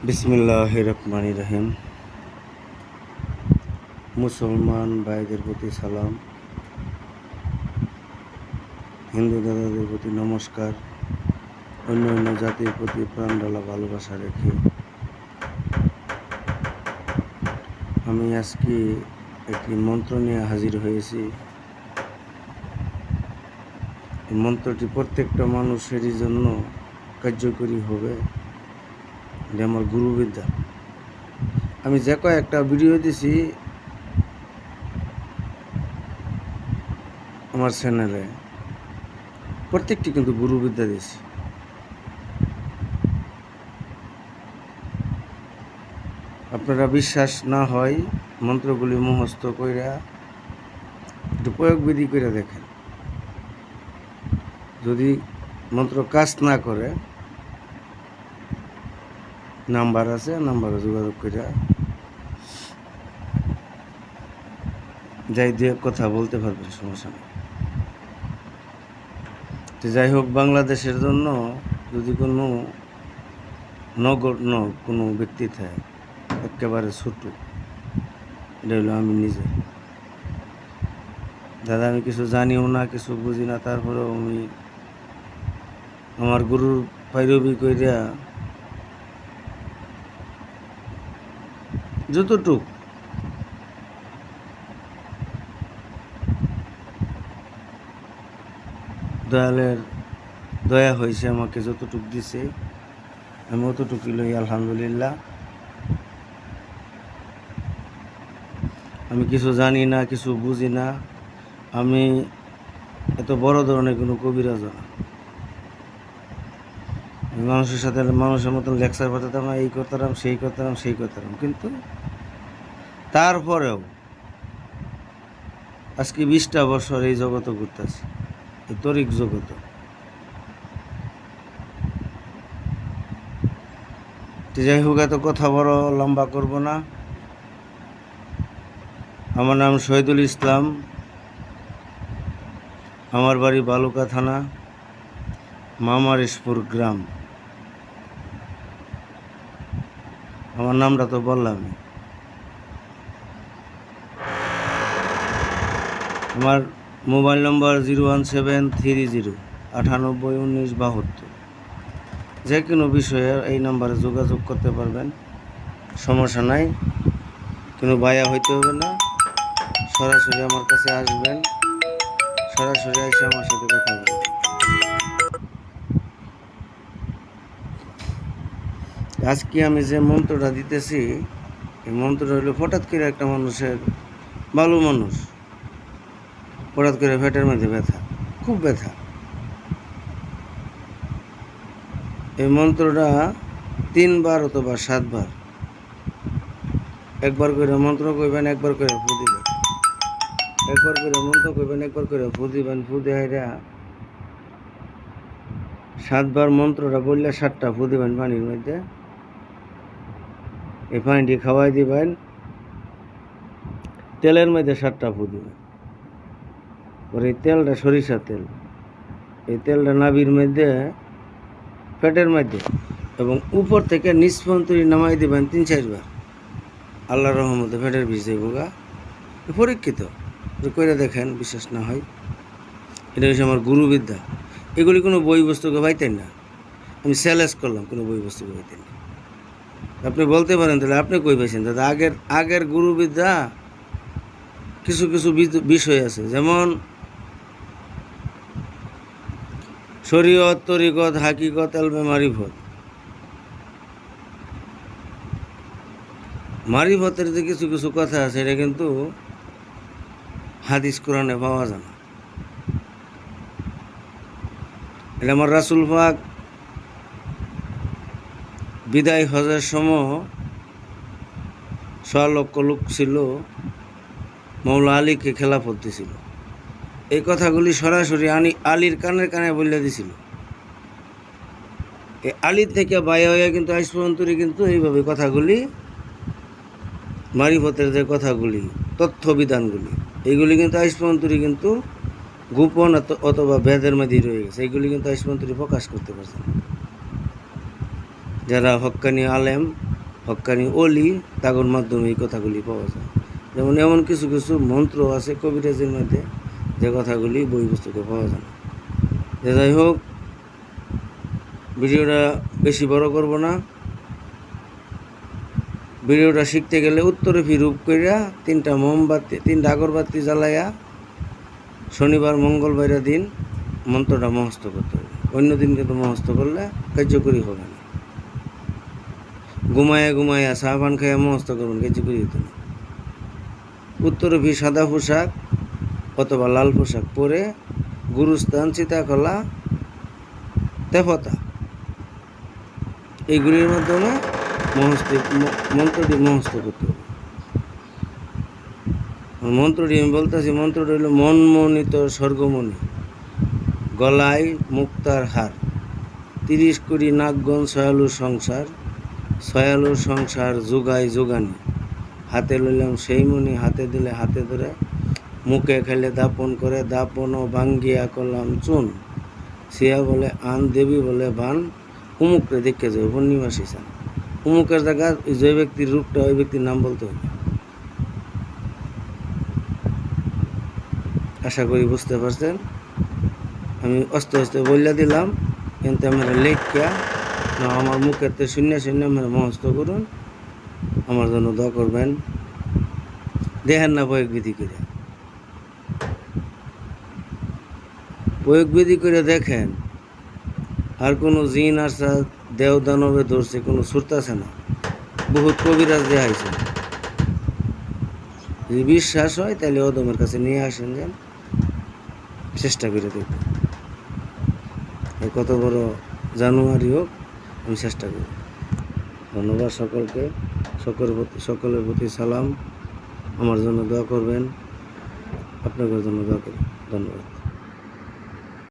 বিসমিল্লাহির রহমানির রহিম। মুসলমান ভাইদের প্রতি সালাম, হিন্দু দাদাদের প্রতি নমস্কার, অন্য জাতির প্রতি প্রাণঢালা ভালোবাসা রেখে আমি আজকে একটি মন্ত্র নিয়ে হাজির হয়েছি। এই মন্ত্রটি প্রত্যেকটা মানুষেরই জন্য কার্যকরী হবে। এটা আমার গুরুবিদ্যা। আমি যে কয়েকটা ভিডিও দিছি আমার চ্যানেলে, প্রত্যেকটি কিন্তু গুরুবিদ্যা দিছি। আপনারা বিশ্বাস না হয় মন্ত্রগুলি মুখস্থ কইরা একটু প্রয়োগবিধি করে দেখেন। যদি মন্ত্র কাজ না করে, নাম্বার আছে, নাম্বারে যোগাযোগ কইরা যাই দিয়ে কথা বলতে পারবেন, সমস্যা নেই। তো যাই হোক, বাংলাদেশের জন্য যদি কোনো নগণ্য কোনো ব্যক্তি থাকে, একেবারে ছোট, এটা হলো আমি নিজে। দাদা, আমি কিছু জানিও না, কিছু বুঝি না, তারপরেও আমি আমার গুরুর পাইরবি কইরা যতটুক দয়ালের দয়া হয়েছে, আমাকে যতটুক দিছে আমি অতটুকুই লই, আলহামদুলিল্লাহ। আমি কিছু জানি না, কিছু বুঝি না, আমি এত বড় ধরনের কোনো কবিরাজ না। মানুষের সাথে মানুষের মতন লেকচার পাঠাতাম না, এই করতাম সেই করতাম, কিন্তু তারপরেও আজকে 20টা বছর এই জগতে ঘুরতেছি, এই তরিক জগত। যাই হোক, এত কথা বড় লম্বা করব না। আমার নাম শহীদুল ইসলাম, আমার বাড়ি বালুকা থানা, মামারেশপুর গ্রাম। আমার নামটা তো বললাম। আমার মোবাইল নম্বর 01730981972। যে কোনো বিষয়ে এই নাম্বারে যোগাযোগ করতে পারবেন, সমস্যা নাই। কোনো বায়া হইতে হবে না, সরাসরি আমার কাছে আসবেন, সরাসরি এসে আমার সাথে কথা বলবেন। আজকে আমি যে মন্ত্রটা দিতেছি, এই মন্ত্রটা হলো হঠাৎ করে একটা মানুষের, ভালো মানুষ, হঠাৎ করে পেটের মধ্যে ব্যথা, খুব ব্যথা। এই মন্ত্রটা 3 বার অথবা 7 বার, একবার করে মন্ত্র কইবেন, একবার করে ফু দিবেন, একবার করে মন্ত্র কইবেন, একবার করে ফু দিবেন। ফু দেয়া 7 বার মন্ত্রটা বললে 7টা ফু দিবেন পানির মধ্যে। এই পানিটি খাওয়াই দিবেন, তেলের মধ্যে 7টা ফু দিবেন। পরে এই তেলটা সরিষার তেল, এই তেলটা নাভির মধ্যে, পেটের মধ্যে এবং উপর থেকে নিচ পর্যন্ত নামাই দিবেন 3-4 বার। আল্লাহর রহমতে পেটের বিষ যাইব গা। পরীক্ষিত করে দেখেন, বিশ্বাস না হয়। এটা হচ্ছে আমার গুরুবিদ্যা। এগুলি কোনো বই বস্তুকে পাইতেন না, আমি চ্যালেঞ্জ করলাম, কোনো বই বস্তুকে পাইতেন না। আপনি বলতে পারেন তাহলে আপনি কই পাইছেন দাদা? আগের গুরুবিদ্যা কিছু কিছু বিষয় আছে, যেমন শরীয়ত, তরিকত, হাকিকত, এলমে মারিফত। মারিফতের যে কিছু কিছু কথা আছে, এটা কিন্তু হাদিস কোরআনে পাওয়া যায় না। এটা আমার রাসূল পাক বিদায় হজের সময় 6 লক্ষ লোক ছিল, মৌলা আলীকে খেলাফত দিছিল। এই কথাগুলি সরাসরি আলীর কানে কানে বলে দিছিল। এই আলীর থেকে বাইরে হয়ে কিন্তু আজ পর্যন্ত কিন্তু এইভাবে কথাগুলি, মারিফতের যে কথাগুলি, তথ্যবিধানগুলি, এইগুলি কিন্তু আজ পর্যন্ত কিন্তু গোপন অথবা বেদের মধ্যেই রয়ে গেছে। এইগুলি কিন্তু আজ পর্যন্ত প্রকাশ করতে পারছে না। যারা হক্কানি আলেম হক্কানি অলি তাগর মাধ্যমে এই কথাগুলি পাওয়া যায়। যেমন এমন কিছু কিছু মন্ত্র আছে কবিরাজের মধ্যে যে কথাগুলি বই পুস্তকে পাওয়া যায় না। যাই হোক, ভিডিওটা বেশি বড় করব না। ভিডিওটা শিখতে গেলে উত্তরে ফিরূপ কইরা 3টা আগরবাতি জ্বালাইয়া শনিবার মঙ্গলবারের দিন মন্ত্রটা মুখস্থ করতে হবে। অন্য দিন কিন্তু মুখস্থ করলে কার্যকরী হবে না। ঘুমায়া চা পান খাইয়া মুখস্থ করবেন, কার্যকরী হতো না। উত্তরে ফি সাদা পোশাক অথবা লাল পোশাক পরে গুরুস্থান, চিতাখলা, তেফতা এইগুলির মাধ্যমে মন্ত্রটি মুখস্থ করতে হবে। মন্ত্রটি আমি বলতেছি, মন্ত্রটি হলো মনমোহিত স্বর্গমণি, গলায় মুক্তার হার, 30 কোটি নাগগণ ছয়ালুর সংসার যোগায় যোগানি, হাতে লইলাম সেই মণি, হাতে দিলে হাতে ধরে, মুখে খেলে দাপন করে, দাপনও ভাঙ্গিয়া করলাম চুন, সিয়া বলে আন, দেবী বলে বান, উমুকরে দেখে যাবে পূর্ণিমাসী চান। উমুকের জায়গা যে ব্যক্তির রূপটা ওই ব্যক্তির নাম বলতে হবে। আশা করি বুঝতে পারছেন। আমি আস্তে আস্তে বইলা দিলাম, কিন্তু আমরা লেখিয়া না আমার মুখের তো শূন্য আমরা মুখস্থ করুন। আমার জন্য দোয়া করবেন। দেখেন না প্রয়োগ বিধি করে দেখেন। আর কোনো জিন আসা দেও দানবে ধরছে কোনো ছুটতেছে না। বহুত কবিরাজ দেখাইছে। যদি বিশ্বাস হয় তাহলে ওদমের কাছে নিয়ে আসেন, যান চেষ্টা করে দেখবেন। কত বড় জানুয়ারি হোক, আমি চেষ্টা করি। ধন্যবাদ সকলকে, সকলের প্রতি সালাম। আমার জন্য দোয়া করবেন, আপনাদের জন্য দোয়া করি। ধন্যবাদ।